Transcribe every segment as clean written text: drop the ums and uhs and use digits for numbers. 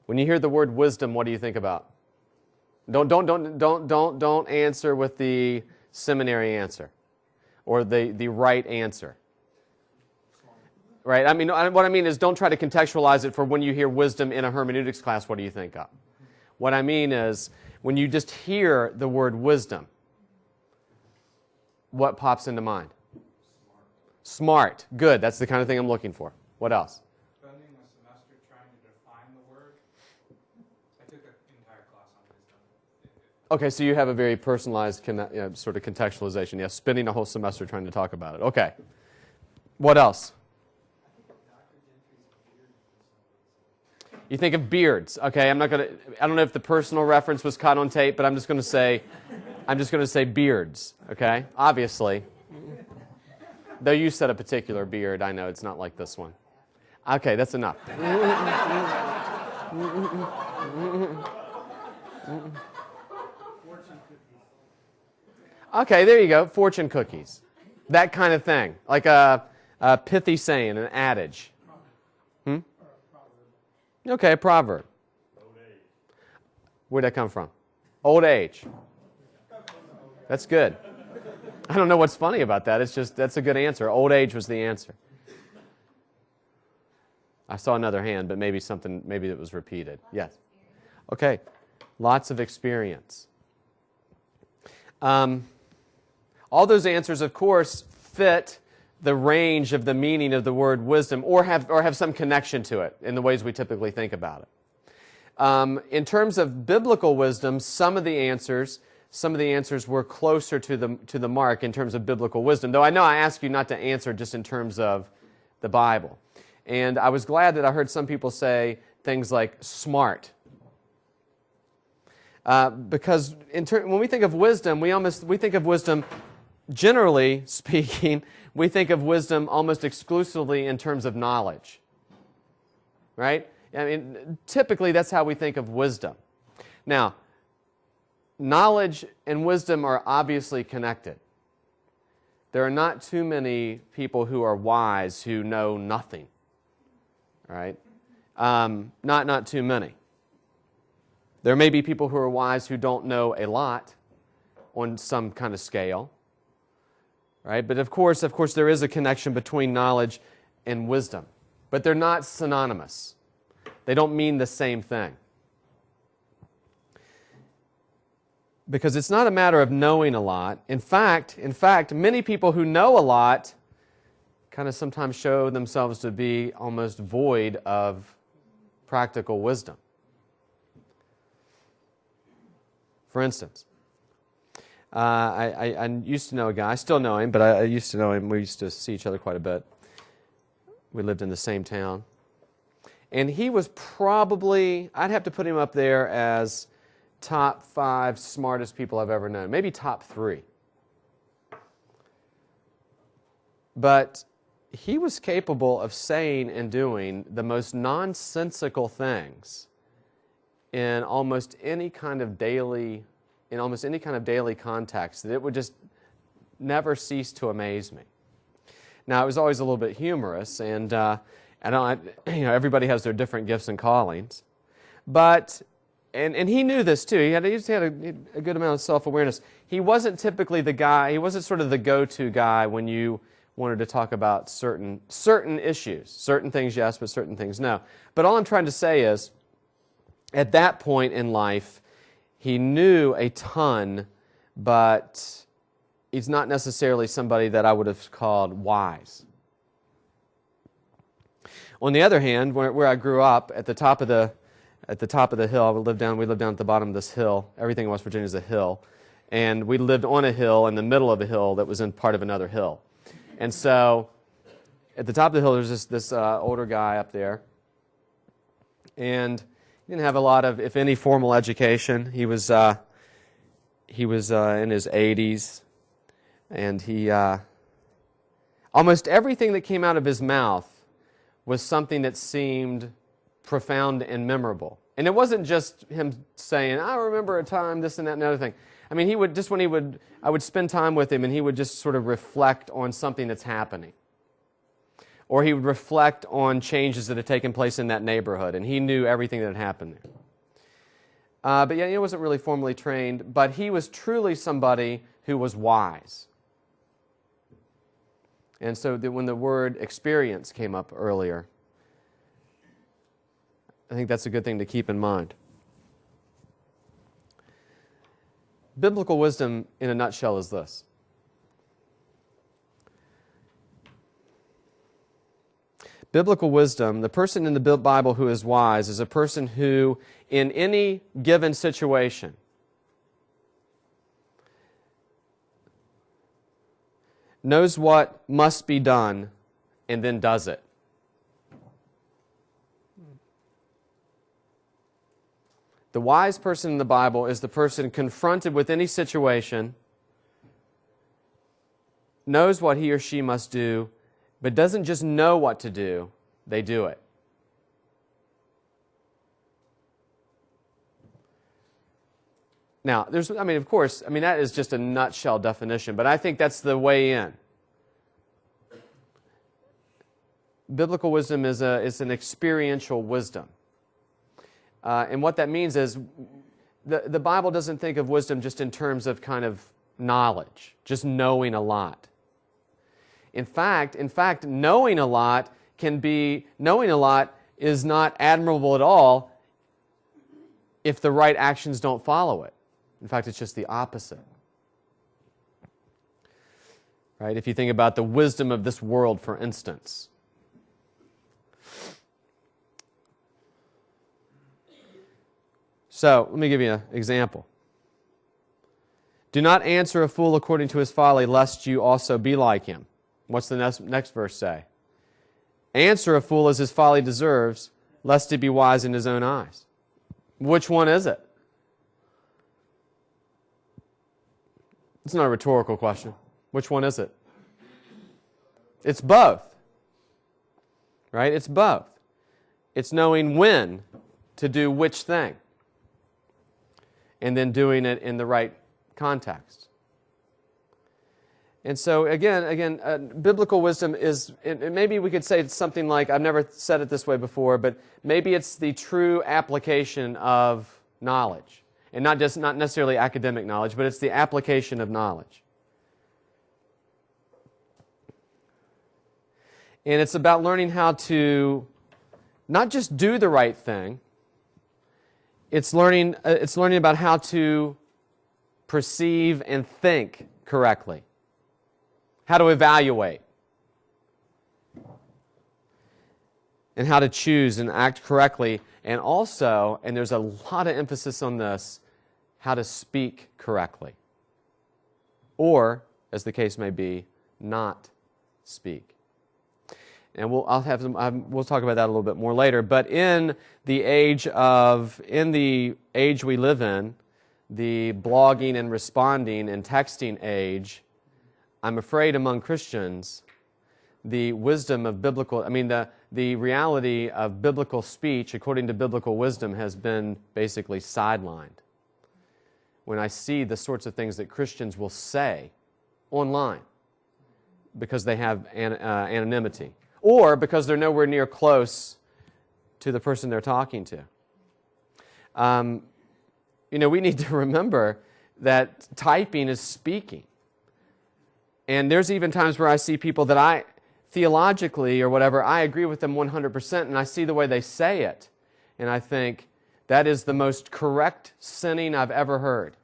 When you hear the word wisdom, what do you think about? Don't answer with the seminary answer or the right answer. Right? I mean, what I mean is don't try to contextualize it for when you hear wisdom in a hermeneutics class, what do you think of? What I mean is when you just hear the word wisdom, what pops into mind? Smart. Good. That's the kind of thing I'm looking for. What else? Spending a semester trying to define the word. I took an entire class on wisdom. Okay, so you have a very personalized sort of contextualization. Yes, spending a whole semester trying to talk about it. Okay. What else? You think of beards. Okay, I don't know if the personal reference was caught on tape, but I'm just going to say beards. Okay, obviously. Though you said a particular beard, I know it's not like this one. Okay, that's enough. Okay, there you go. Fortune cookies. That kind of thing. Like a pithy saying, an adage. Okay, a proverb. Where'd that come from? Old age. That's good. I don't know what's funny about that. It's just, that's a good answer. Old age was the answer. I saw another hand, but maybe it was repeated. Yes. Okay. Lots of experience. All those answers, of course, fit the range of the meaning of the word wisdom or have some connection to it in the ways we typically think about it. In terms of biblical wisdom, some of the answers were closer to the mark in terms of biblical wisdom, though I know I asked you not to answer just in terms of the Bible. And I was glad that I heard some people say things like smart. Because when we think of wisdom, we think of wisdom, generally speaking, we think of wisdom almost exclusively in terms of knowledge. Right? I mean, typically that's how we think of wisdom. Now, knowledge and wisdom are obviously connected. There are not too many people who are wise who know nothing. Right? Not too many. There may be people who are wise who don't know a lot on some kind of scale. Right? But of course, there is a connection between knowledge and wisdom. But they're not synonymous. They don't mean the same thing. Because it's not a matter of knowing a lot. In fact, many people who know a lot kind of sometimes show themselves to be almost void of practical wisdom. For instance, I used to know a guy, I still know him, but I used to know him, we used to see each other quite a bit. We lived in the same town. And he was probably, I'd have to put him up there as top 5 smartest people I've ever known, maybe top 3. But he was capable of saying and doing the most nonsensical things in almost any kind of daily context that it would just never cease to amaze me. Now, it was always a little bit humorous, and everybody has their different gifts and callings, but and he knew this too. He had a good amount of self-awareness. He wasn't typically the guy. He wasn't sort of the go-to guy when you wanted to talk about certain issues. Certain things, yes, but certain things, no. But all I'm trying to say is, at that point in life, he knew a ton, but he's not necessarily somebody that I would have called wise. On the other hand, where I grew up, at the top of the hill, we lived down at the bottom of this hill. Everything in West Virginia is a hill, and we lived on a hill in the middle of a hill that was in part of another hill. And so, at the top of the hill, there's this older guy up there, and he didn't have a lot of, if any, formal education. He was in his 80s, and he almost everything that came out of his mouth was something that seemed profound and memorable. And it wasn't just him saying, I remember a time, this and that and the other thing. I mean, I would spend time with him and he would just sort of reflect on something that's happening. Or he would reflect on changes that had taken place in that neighborhood, and he knew everything that had happened there. But yeah, he wasn't really formally trained, but he was truly somebody who was wise. And so when the word experience came up earlier, I think that's a good thing to keep in mind. Biblical wisdom, in a nutshell, is this. Biblical wisdom, the person in the Bible who is wise, is a person who, in any given situation, knows what must be done and then does it. The wise person in the Bible is the person confronted with any situation, knows what he or she must do, but doesn't just know what to do, they do it. Now, of course, that is just a nutshell definition, but I think that's the way in. Biblical wisdom is an experiential wisdom. And what that means is the Bible doesn't think of wisdom just in terms of kind of knowledge, just knowing a lot. In fact, knowing a lot is not admirable at all if the right actions don't follow it. In fact, it's just the opposite. Right? If you think about the wisdom of this world, for instance. So, let me give you an example. Do not answer a fool according to his folly, lest you also be like him. What's the next verse say? Answer a fool as his folly deserves, lest he be wise in his own eyes. Which one is it? It's not a rhetorical question. Which one is it? It's both. Right? It's both. It's knowing when to do which thing, and then doing it in the right context. And so, again, biblical wisdom is, maybe we could say it's something like, I've never said it this way before, but maybe it's the true application of knowledge. And not necessarily academic knowledge, but it's the application of knowledge. And it's about learning how to not just do the right thing, it's learning about how to perceive and think correctly. How to evaluate. And how to choose and act correctly. And also, and there's a lot of emphasis on this, how to speak correctly. Or, as the case may be, not speak. And we'll talk about that a little bit more later. But in the age we live in, the blogging and responding and texting age, I'm afraid among Christians, the wisdom of the reality of biblical speech, according to biblical wisdom, has been basically sidelined. When I see the sorts of things that Christians will say online because they have anonymity, or because they're nowhere near close to the person they're talking to. We need to remember that typing is speaking. And there's even times where I see people that I, theologically or whatever, I agree with them 100%, and I see the way they say it, and I think, that is the most correct sinning I've ever heard.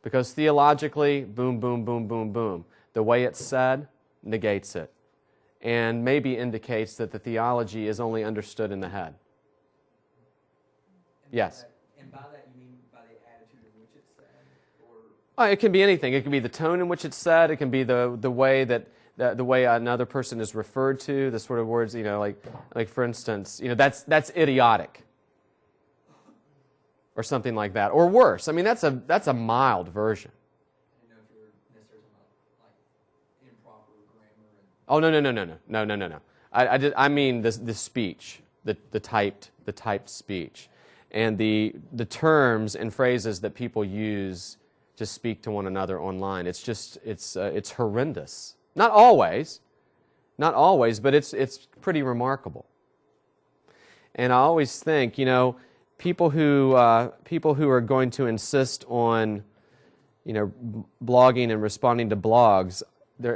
Because theologically, boom, boom, boom, boom, boom. The way it's said negates it, and maybe indicates that the theology is only understood in the head. Yes? And by that you mean by the attitude in which it's said? Or? It can be anything. It can be the tone in which it's said. It can be the way that the way another person is referred to. The sort of words, like for instance, that's idiotic, or something like that, or worse. That's a mild version. I didn't know if you were necessarily talking about improper grammar. Oh no. I mean the speech, the typed speech, and the terms and phrases that people use to speak to one another online. It's horrendous. Not always, but it's pretty remarkable. And I always think, people who are going to insist on, blogging and responding to blogs,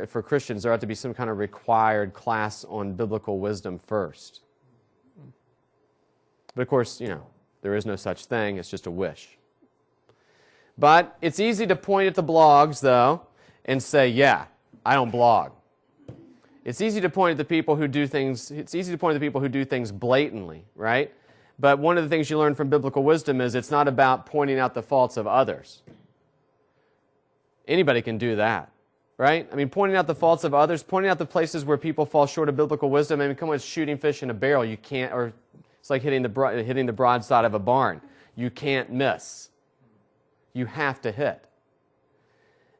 for Christians, there ought to be some kind of required class on biblical wisdom first. But of course, there is no such thing. It's just a wish. But it's easy to point at the blogs, though, and say, yeah, I don't blog. It's easy to point at the people who do things. It's easy to point at the people who do things blatantly, right? But one of the things you learn from biblical wisdom is it's not about pointing out the faults of others. Anybody can do that, right? I mean, pointing out the faults of others, pointing out the places where people fall short of biblical wisdom. I mean, come on, it's shooting fish in a barrel. You can't, or it's like hitting the broadside of a barn. You can't miss. You have to hit.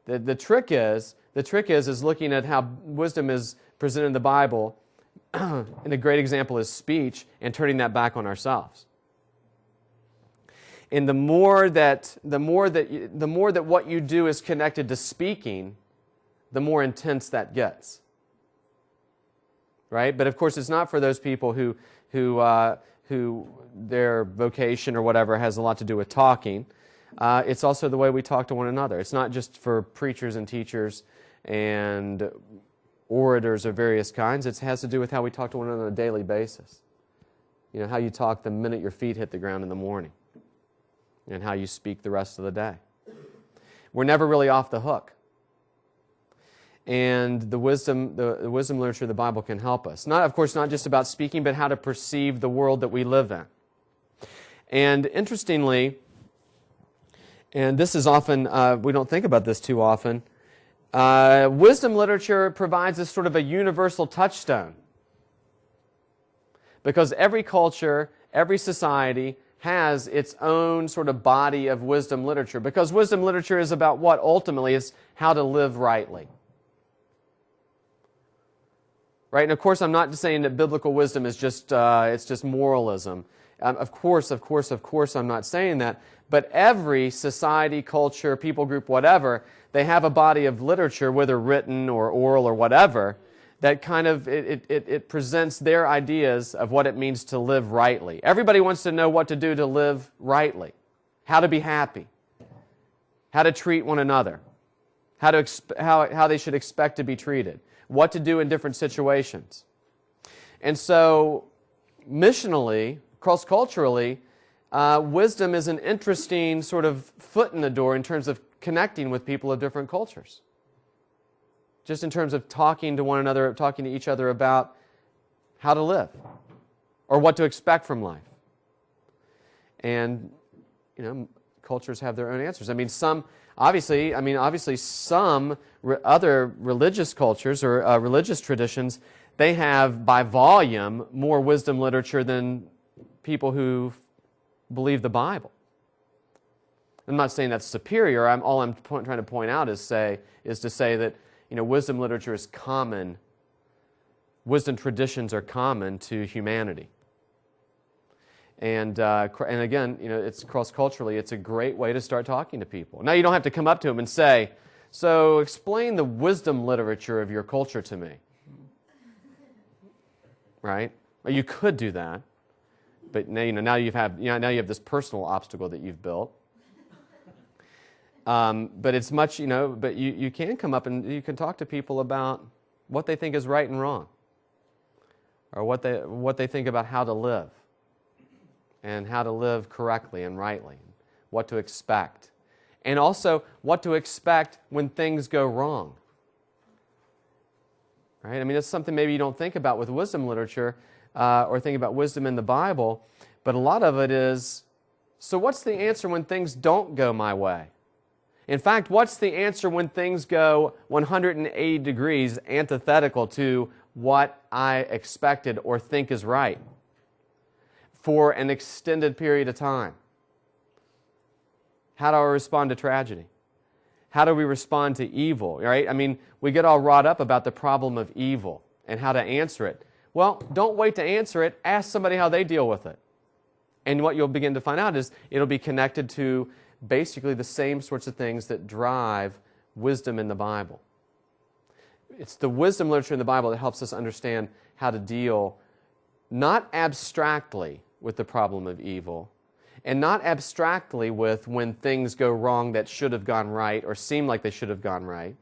The trick is looking at how wisdom is presented in the Bible, and a great example is speech, and turning that back on ourselves. And the more that what you do is connected to speaking, the more intense that gets. Right? But of course, it's not for those people who their vocation or whatever has a lot to do with talking. It's also the way we talk to one another. It's not just for preachers and teachers and orators of various kinds. It has to do with how we talk to one another on a daily basis. How you talk the minute your feet hit the ground in the morning, and how you speak the rest of the day. We're never really off the hook. And the wisdom literature of the Bible can help us. Of course, not just about speaking, but how to perceive the world that we live in. And interestingly, and this is often, we don't think about this too often, wisdom literature provides us sort of a universal touchstone. Because every culture, every society has its own sort of body of wisdom literature. Because wisdom literature is about what? Ultimately, is how to live rightly. Right? And of course, I'm not just saying that biblical wisdom is just, it's just moralism. Of course, I'm not saying that. But every society, culture, people group, whatever, they have a body of literature, whether written or oral or whatever, that kind of, it presents their ideas of what it means to live rightly. Everybody wants to know what to do to live rightly, how to be happy, how to treat one another, how they should expect to be treated, what to do in different situations. And so, missionally, cross-culturally, wisdom is an interesting sort of foot in the door in terms of connecting with people of different cultures. Just in terms of talking to one another, talking to each other about how to live or what to expect from life. And, cultures have their own answers. I mean, obviously some other religious cultures or religious traditions, they have, by volume, more wisdom literature than people who believe the Bible. I'm not saying that's superior. All I'm trying to point out is to say that wisdom literature is common. Wisdom traditions are common to humanity. And again, it's cross-culturally, it's a great way to start talking to people. Now, you don't have to come up to them and say, so explain the wisdom literature of your culture to me. Right? Well, you could do that. But now you have this personal obstacle that you've built. But it's much, but you can come up and you can talk to people about what they think is right and wrong, or what they think about how to live, and how to live correctly and rightly, what to expect, and also what to expect when things go wrong. Right? I mean, it's something maybe you don't think about with wisdom literature, or think about wisdom in the Bible, but a lot of it is, so what's the answer when things don't go my way? In fact, what's the answer when things go 180 degrees antithetical to what I expected or think is right for an extended period of time? How do I respond to tragedy? How do we respond to evil, right? I mean, we get all wrought up about the problem of evil and how to answer it. Well, don't wait to answer it. Ask somebody how they deal with it. And what you'll begin to find out is it'll be connected to basically the same sorts of things that drive wisdom in the Bible. it's the wisdom literature in the Bible that helps us understand how to deal not abstractly with the problem of evil, and not abstractly with when things go wrong that should have gone right or seem like they should have gone right,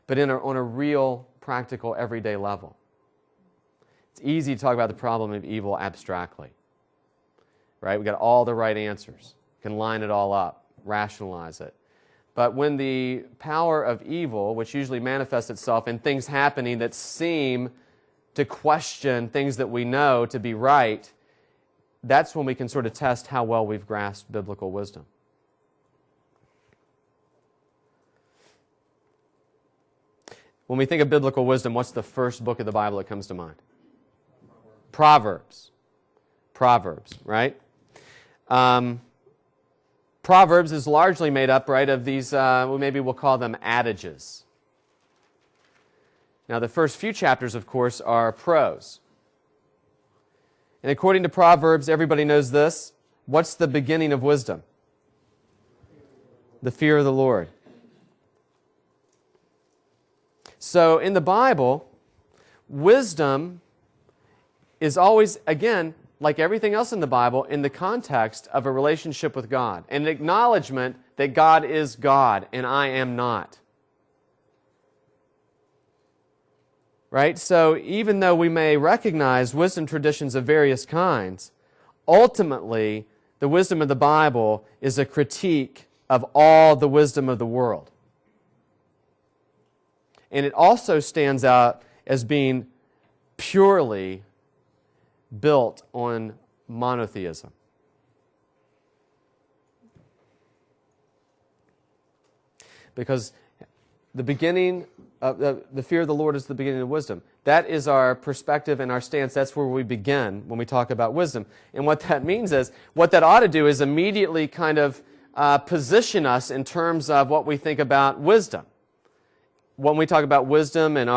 but on a real, practical, everyday level. It's easy to talk about the problem of evil abstractly, right? We got all the right answers, can line it all up, rationalize it. But when the power of evil, which usually manifests itself in things happening that seem to question things that we know to be right, that's when we can sort of test how well we've grasped biblical wisdom. When we think of biblical wisdom, what's the first book of the Bible that comes to mind? Proverbs. Proverbs, right? Proverbs is largely made up, right, of these, maybe we'll call them adages. Now, the first few chapters, of course, are prose. And according to Proverbs, everybody knows this. What's the beginning of wisdom? The fear of the Lord. So, in the Bible, wisdom is always, again, like everything else in the Bible, in the context of a relationship with God. An acknowledgement that God is God and I am not. Right? So even though we may recognize wisdom traditions of various kinds, ultimately, the wisdom of the Bible is a critique of all the wisdom of the world. And it also stands out as being purely built on monotheism. Because the beginning of the fear of the Lord is the beginning of wisdom. That is our perspective and our stance. That's where we begin when we talk about wisdom. And what that means is, what that ought to do is immediately kind of position us in terms of what we think about wisdom. When we talk about wisdom and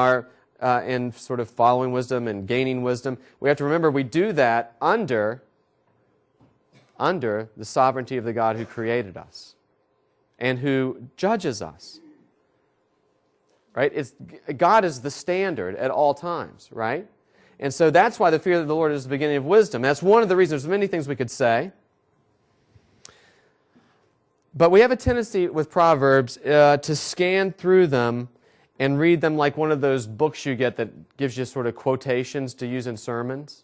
and sort of following wisdom and gaining wisdom, we have to remember we do that under the sovereignty of the God who created us and who judges us. Right? God is the standard at all times, right? And so that's why the fear of the Lord is the beginning of wisdom. That's one of the reasons. There's many things we could say. But we have a tendency with Proverbs to scan through them and read them like one of those books you get that gives you sort of quotations to use in sermons.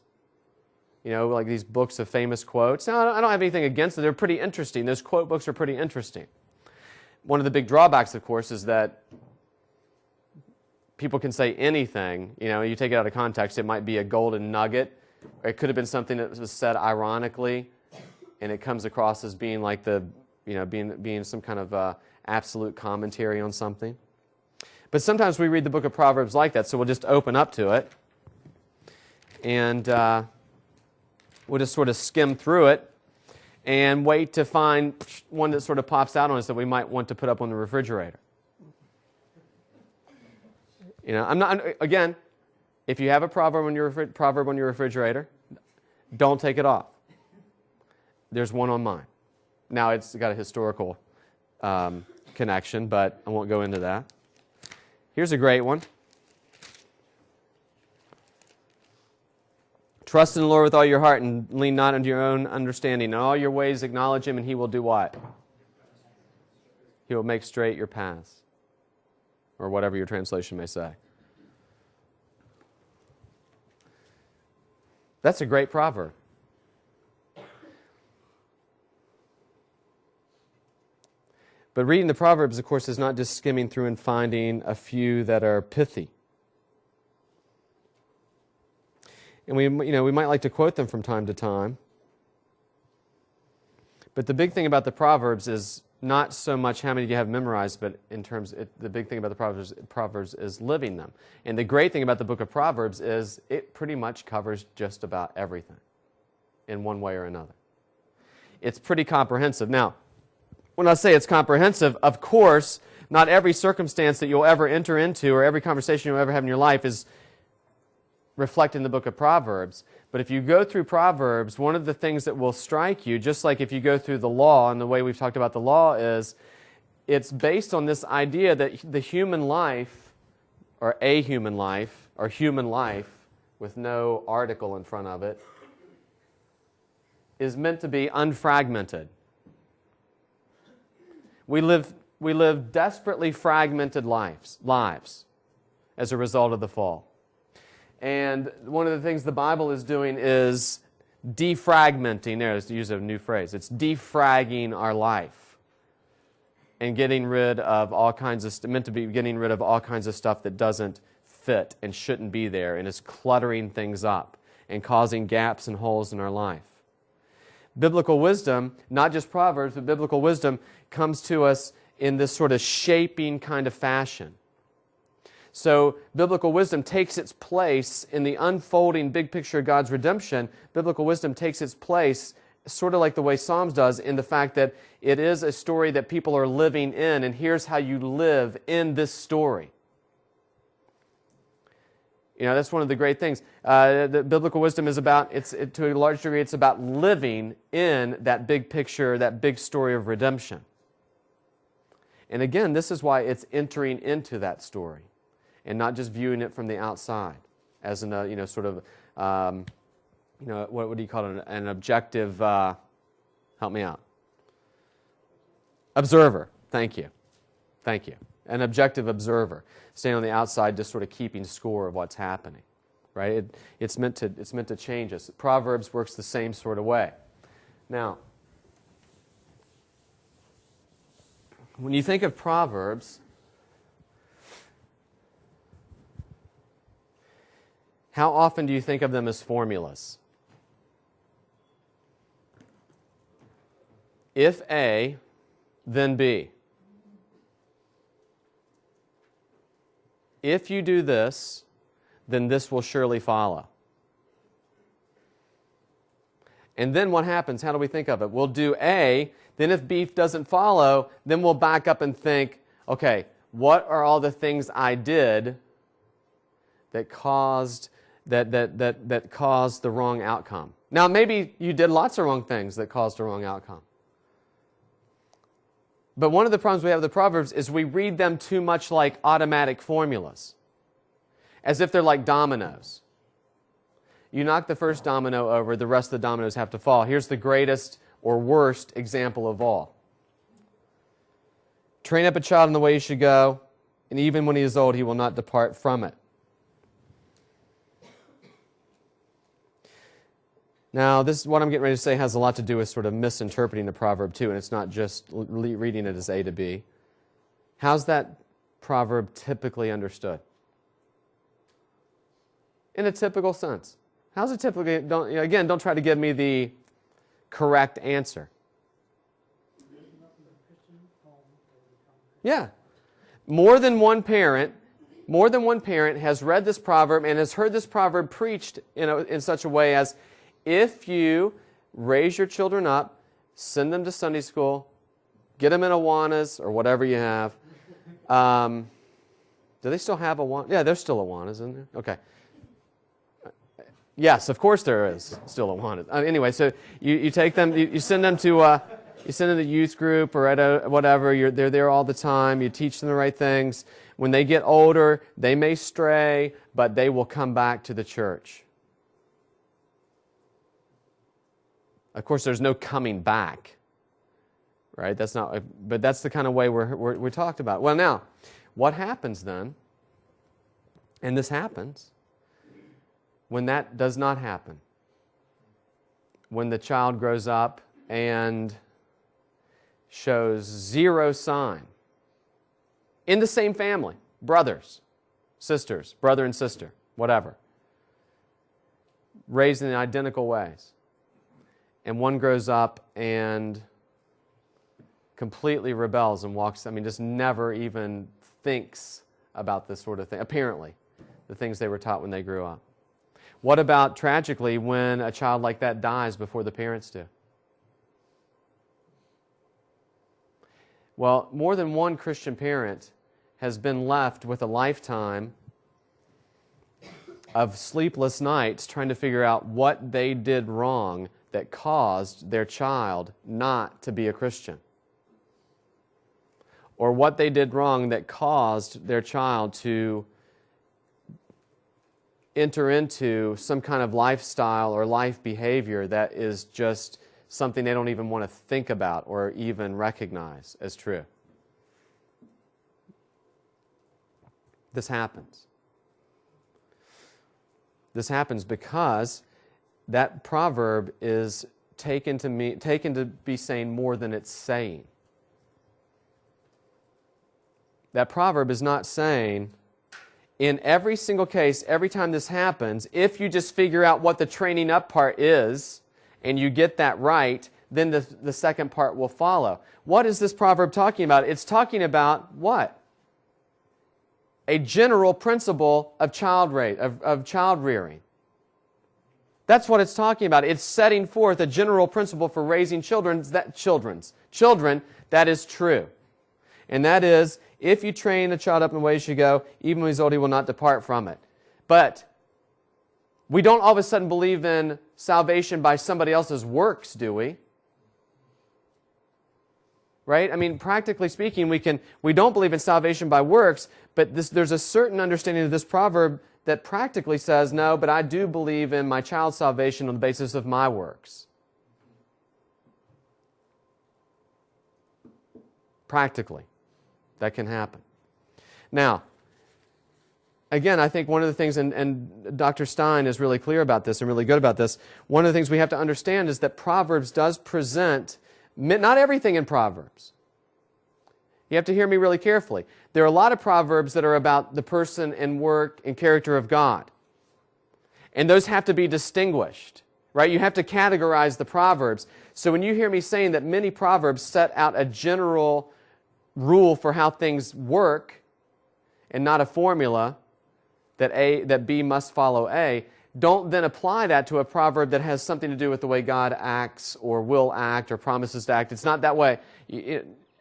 You know, like these books of famous quotes. Now, I don't have anything against them. They're pretty interesting. Those quote books are pretty interesting. One of the big drawbacks, of course, is that people can say anything. You know, you take it out of context, it might be a golden nugget. Or it could have been something that was said ironically, and it comes across as being like being some kind of absolute commentary on something. But sometimes we read the book of Proverbs like that, so we'll just open up to it, and we'll just sort of skim through it and wait to find one that sort of pops out on us that we might want to put up on the refrigerator. You know, again, if you have a proverb on your refrigerator, don't take it off. There's one on mine. Now, it's got a historical connection, but I won't go into that. Here's a great one. Trust in the Lord with all your heart and lean not unto your own understanding. In all your ways acknowledge Him, and He will do what? He will make straight your paths. Or whatever your translation may say. That's a great proverb. But reading the Proverbs, of course, is not just skimming through and finding a few that are pithy. And we might like to quote them from time to time. But the big thing about the Proverbs is not so much how many you have memorized, but the big thing about the Proverbs is living them. And the great thing about the book of Proverbs is it pretty much covers just about everything in one way or another. It's pretty comprehensive. Now, when I say it's comprehensive, of course, not every circumstance that you'll ever enter into or every conversation you'll ever have in your life is reflected in the book of Proverbs. But if you go through Proverbs, one of the things that will strike you, just like if you go through the law, and the way we've talked about the law is, it's based on this idea that the human life, or a human life, or human life with no article in front of it, is meant to be unfragmented. We live desperately fragmented lives as a result of the fall. And one of the things the Bible is doing is defragmenting. There's to use a new phrase. It's defragging our life and getting rid of all kinds of meant to be getting rid of all kinds of stuff that doesn't fit and shouldn't be there, and is cluttering things up and causing gaps and holes in our life. Biblical wisdom, not just Proverbs, but biblical wisdom comes to us in this sort of shaping kind of fashion. So biblical wisdom takes its place in the unfolding big picture of God's redemption. Biblical wisdom takes its place sort of like the way Psalms does, in the fact that it is a story that people are living in, and here's how you live in this story. You know, that's one of the great things. The biblical wisdom is about, to a large degree, it's about living in that big picture, that big story of redemption. And again, this is why it's entering into that story and not just viewing it from the outside as an, sort of, what do you call it? An objective, help me out. Observer. Thank you. Thank you. An objective observer, staying on the outside, just sort of keeping score of what's happening, right? It's meant to change us. Proverbs works the same sort of way. Now, when you think of Proverbs, how often do you think of them as formulas? If A, then B. If you do this, then this will surely follow. And then what happens? How do we think of it? We'll do A, then if B doesn't follow, then we'll back up and think, okay, what are all the things I did that caused the wrong outcome? Now, maybe you did lots of wrong things that caused a wrong outcome. But one of the problems we have with the Proverbs is we read them too much like automatic formulas, as if they're like dominoes. You knock the first domino over, the rest of the dominoes have to fall. Here's the greatest or worst example of all. Train up a child in the way he should go, and even when he is old, he will not depart from it. Now, this is what I'm getting ready to say has a lot to do with sort of misinterpreting the proverb too, and it's not just reading it as A to B. How's that proverb typically understood? In a typical sense. How's it typically? Don't try to give me the correct answer. Yeah. More than one parent has read this proverb and has heard this proverb preached in such a way as, if you raise your children up, send them to Sunday school, get them in Awanas or whatever you have. Do they still have Awanas? Yeah, there's still Awanas, isn't there? Okay. Yes, of course there is still Awanas. Anyway, so you take them, you send them to the youth group or at whatever. They're there all the time. You teach them the right things. When they get older, they may stray, but they will come back to the church. Of course, there's no coming back, right? But that's the kind of way we talked about. Well, now, what happens then? And this happens when that does not happen. When the child grows up and shows zero sign in the same family, brothers, sisters, brother and sister, whatever, raised in identical ways. And one grows up and completely rebels and just never even thinks about this sort of thing, apparently, the things they were taught when they grew up. What about, tragically, when a child like that dies before the parents do? Well, more than one Christian parent has been left with a lifetime of sleepless nights trying to figure out what they did wrong that caused their child not to be a Christian. Or what they did wrong that caused their child to enter into some kind of lifestyle or life behavior that is just something they don't even want to think about or even recognize as true. This happens. This happens because that proverb is taken to be saying more than it's saying. That proverb is not saying, in every single case, every time this happens, if you just figure out what the training up part is, and you get that right, then the second part will follow. What is this proverb talking about? It's talking about what? A general principle of child rearing. That's what it's talking about. It's setting forth a general principle for raising children that is true. And that is, if you train a child up in the way he should go, even when he's old, he will not depart from it. But we don't all of a sudden believe in salvation by somebody else's works, do we? Right? I mean, practically speaking, we don't believe in salvation by works, but there's a certain understanding of this proverb that practically says, no, but I do believe in my child's salvation on the basis of my works. Practically, that can happen. Now, again, I think one of the things, and Dr. Stein is really clear about this and really good about this, one of the things we have to understand is that Proverbs does present, not everything in Proverbs. You have to hear me really carefully. There are a lot of Proverbs that are about the person and work and character of God. And those have to be distinguished, right? You have to categorize the Proverbs. So when you hear me saying that many Proverbs set out a general rule for how things work and not a formula that B must follow A, don't then apply that to a proverb that has something to do with the way God acts or will act or promises to act. It's not that way.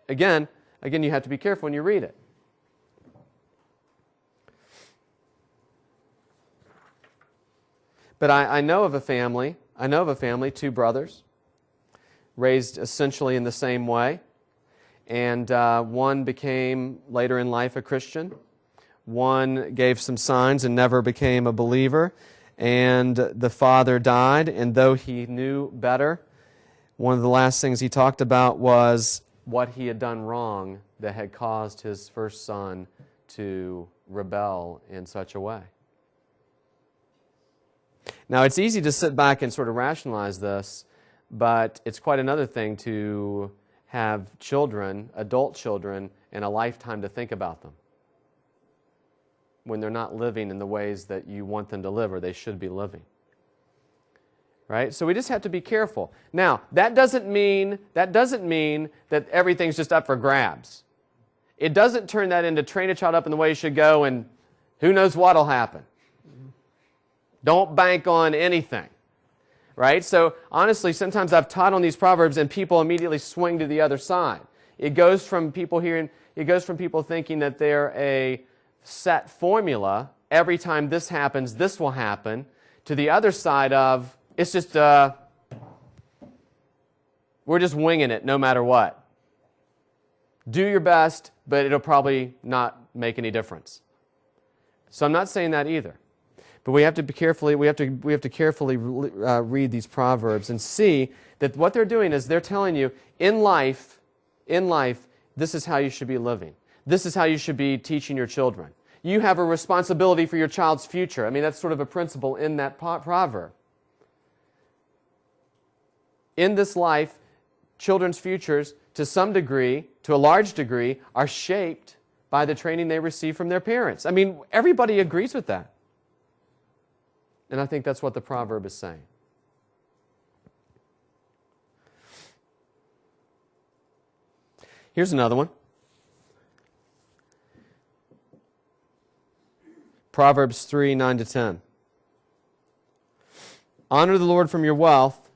Again, you have to be careful when you read it. But I know of a family, two brothers, raised essentially in the same way. And one became, later in life, a Christian. One gave some signs and never became a believer. And the father died, and though he knew better, one of the last things he talked about was what he had done wrong that had caused his first son to rebel in such a way. Now, it's easy to sit back and sort of rationalize this, but it's quite another thing to have children, adult children, and a lifetime to think about them when they're not living in the ways that you want them to live or they should be living. Right? So we just have to be careful. Now, that doesn't mean that everything's just up for grabs. It doesn't turn that into train a child up in the way you should go and who knows what'll happen. Don't bank on anything. Right? So honestly, sometimes I've taught on these proverbs and people immediately swing to the other side. It goes from people thinking that they're a set formula. Every time this happens, this will happen, to the other side of, it's just, we're just winging it no matter what. Do your best, but it'll probably not make any difference. So I'm not saying that either. But we have to be carefully. We have to carefully read these proverbs and see that what they're doing is they're telling you in life, this is how you should be living. This is how you should be teaching your children. You have a responsibility for your child's future. I mean, that's sort of a principle in that proverb. In this life, children's futures, to some degree, to a large degree, are shaped by the training they receive from their parents. I mean, everybody agrees with that. And I think that's what the proverb is saying. Here's another one. Proverbs 3, 9-10. Honor the Lord from your wealth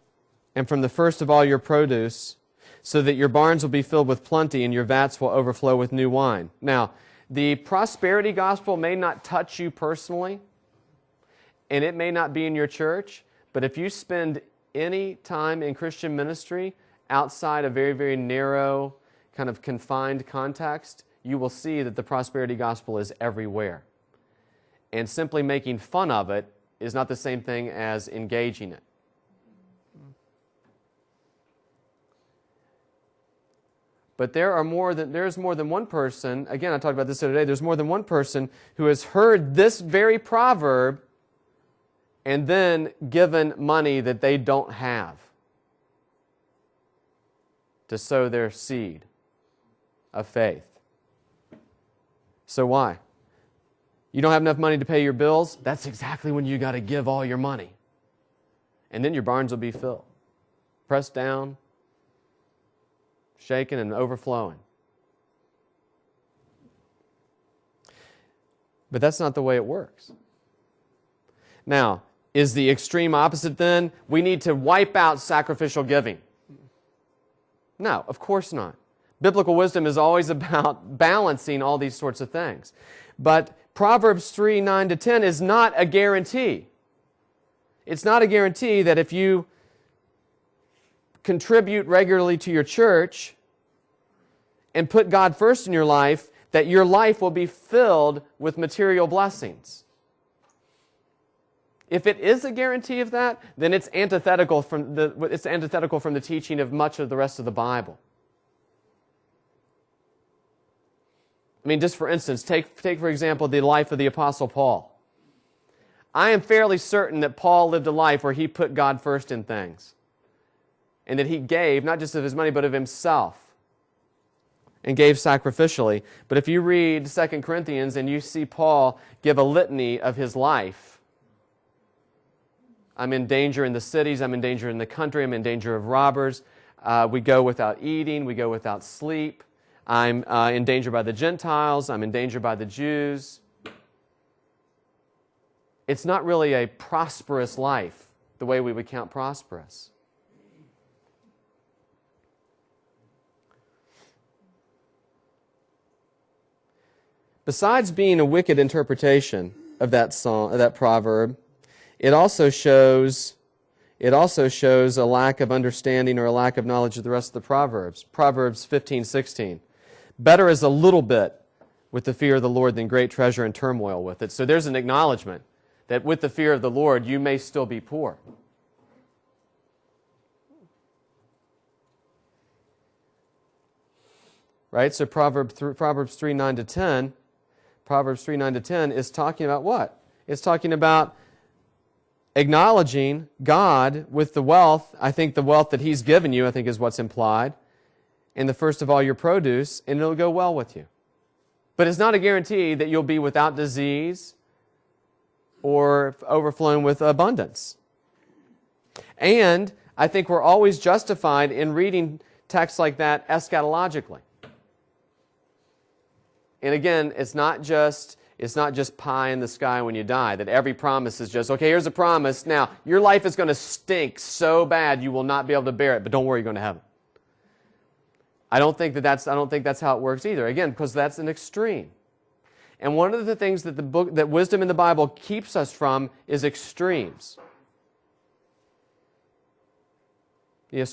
and from the first of all your produce, so that your barns will be filled with plenty and your vats will overflow with new wine. Now, the prosperity gospel may not touch you personally, and it may not be in your church, but if you spend any time in Christian ministry outside a very, very narrow, kind of confined context, you will see that the prosperity gospel is everywhere. And simply making fun of it is not the same thing as engaging it. But there's more than one person, again, I talked about this the other day, there's more than one person who has heard this very proverb and then given money that they don't have to sow their seed of faith. So why? You don't have enough money to pay your bills? That's exactly when you got to give all your money. And then your barns will be filled. Pressed down, shaken, and overflowing. But that's not the way it works. Now, is the extreme opposite then? We need to wipe out sacrificial giving. No, of course not. Biblical wisdom is always about balancing all these sorts of things. But Proverbs 3, 9 to 10 is not a guarantee. It's not a guarantee that if you contribute regularly to your church and put God first in your life, that your life will be filled with material blessings. If it is a guarantee of that, then it's antithetical from the teaching of much of the rest of the Bible. I mean, just for instance, take for example the life of the Apostle Paul. I am fairly certain that Paul lived a life where he put God first in things. And that he gave, not just of his money, but of himself. And gave sacrificially. But if you read 2 Corinthians and you see Paul give a litany of his life, I'm in danger in the cities, I'm in danger in the country, I'm in danger of robbers, we go without eating, we go without sleep, I'm in danger by the Gentiles, I'm in danger by the Jews. It's not really a prosperous life, the way we would count prosperous. Besides being a wicked interpretation of that song, of that proverb, it also shows a lack of understanding or a lack of knowledge of the rest of the Proverbs. Proverbs 15:16. Better is a little bit with the fear of the Lord than great treasure and turmoil with it. So there's an acknowledgement that with the fear of the Lord, you may still be poor. Right? So Proverbs 3, 9 to 10 is talking about what? It's talking about acknowledging God with the wealth. I think the wealth that He's given you, I think is what's implied. And the first of all your produce, and it'll go well with you. But it's not a guarantee that you'll be without disease or overflowing with abundance. And I think we're always justified in reading texts like that eschatologically. And again, it's not just pie in the sky when you die, that every promise is just, okay, here's a promise. Now, your life is going to stink so bad you will not be able to bear it, but don't worry, you're going to heaven. I don't think that's how it works either. Again, because that's an extreme. And one of the things that that wisdom in the Bible keeps us from is extremes. Extreme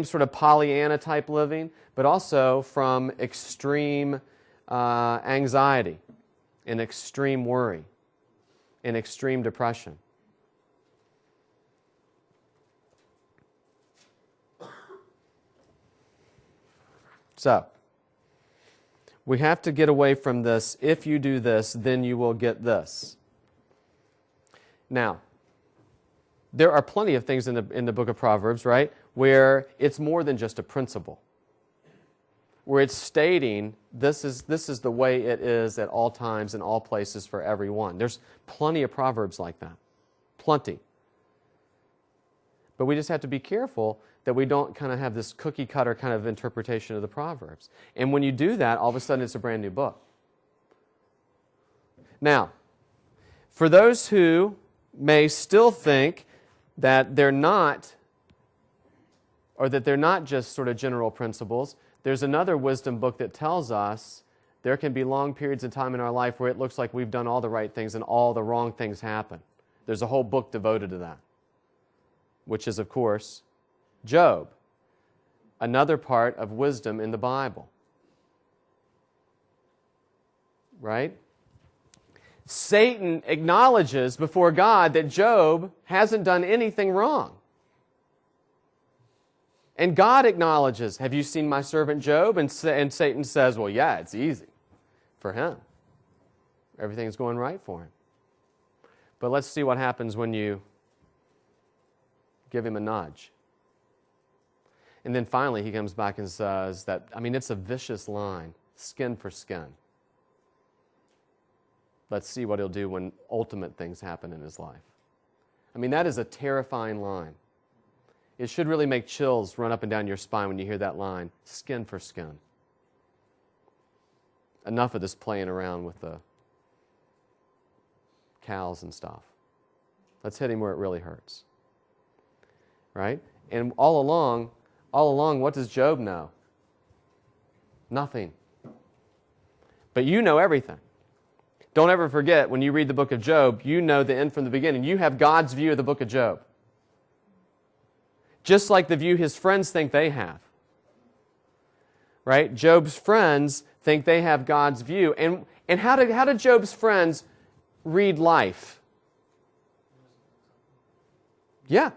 sort of Pollyanna type living, but also from extreme anxiety and extreme worry and extreme depression. So, we have to get away from this, if you do this, then you will get this. Now, there are plenty of things in the book of Proverbs, right, where it's more than just a principle. Where it's stating this is the way it is at all times and all places for everyone. There's plenty of Proverbs like that. Plenty. But we just have to be careful that we don't kind of have this cookie cutter kind of interpretation of the Proverbs. And when you do that, all of a sudden it's a brand new book. Now, for those who may still think that they're not just sort of general principles, there's another wisdom book that tells us there can be long periods of time in our life where it looks like we've done all the right things and all the wrong things happen. There's a whole book devoted to that, which is, of course, Job, another part of wisdom in the Bible. right? Satan acknowledges before God that Job hasn't done anything wrong. And God acknowledges, have you seen my servant Job? And Satan says, well, yeah, it's easy for him. Everything's going right for him. But let's see what happens when you give him a nudge. And then finally he comes back and says that, it's a vicious line, skin for skin. Let's see what he'll do when ultimate things happen in his life. That is a terrifying line. It should really make chills run up and down your spine when you hear that line, skin for skin. Enough of this playing around with the cows and stuff. Let's hit him where it really hurts. Right? And all along, what does Job know? Nothing. But you know everything. Don't ever forget, when you read the book of Job, you know the end from the beginning. You have God's view of the book of Job. Just like the view his friends think they have. Right? Job's friends think they have God's view. And how do Job's friends read life? Yeah.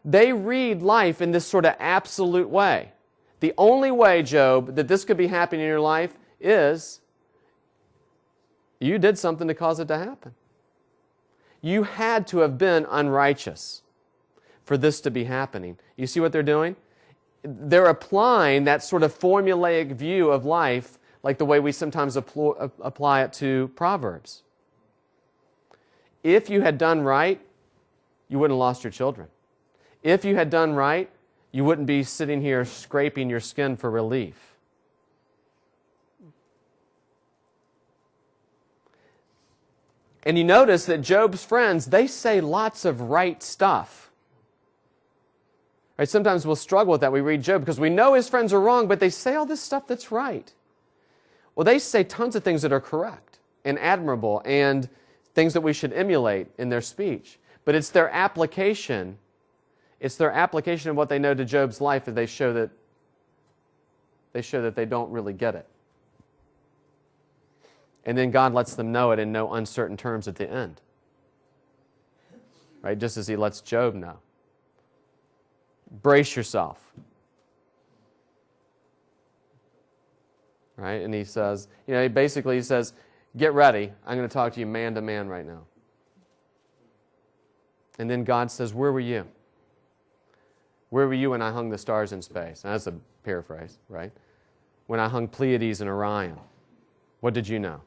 They read life in this sort of absolute way. The only way, Job, that this could be happening in your life is you did something to cause it to happen. You had to have been unrighteous for this to be happening. You see what they're doing? They're applying that sort of formulaic view of life like the way we sometimes apply it to Proverbs. If you had done right, you wouldn't have lost your children. If you had done right, you wouldn't be sitting here scraping your skin for relief. And you notice that Job's friends, they say lots of right stuff. Right? Sometimes we'll struggle with that. We read Job because we know his friends are wrong, but they say all this stuff that's right. Well, they say tons of things that are correct and admirable and things that we should emulate in their speech. But it's their application. It's their application of what they know to Job's life that they show that they don't really get it. And then God lets them know it in no uncertain terms at the end. Right? Just as he lets Job know. Brace yourself. Right? And he says, he says, get ready. I'm going to talk to you man to man right now. And then God says, where were you? Where were you when I hung the stars in space? Now, that's a paraphrase, right? When I hung Pleiades and Orion. What did you know?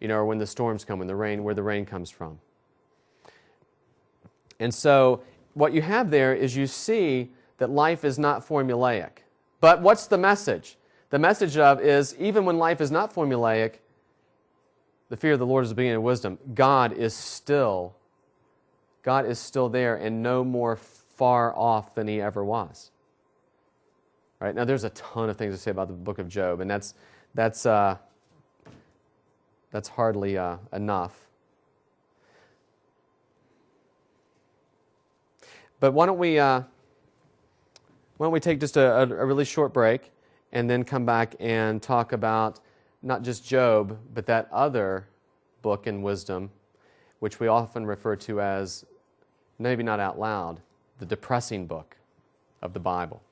Or when the storms come, where the rain comes from. And so what you have there is you see that life is not formulaic. But what's the message? The message is even when life is not formulaic, the fear of the Lord is the beginning of wisdom. God is still there and no more far off than he ever was. Right? Now there's a ton of things to say about the book of Job, and that's hardly enough. But why don't we take just a really short break and then come back and talk about not just Job, but that other book in wisdom, which we often refer to as, maybe not out loud, the depressing book of the Bible.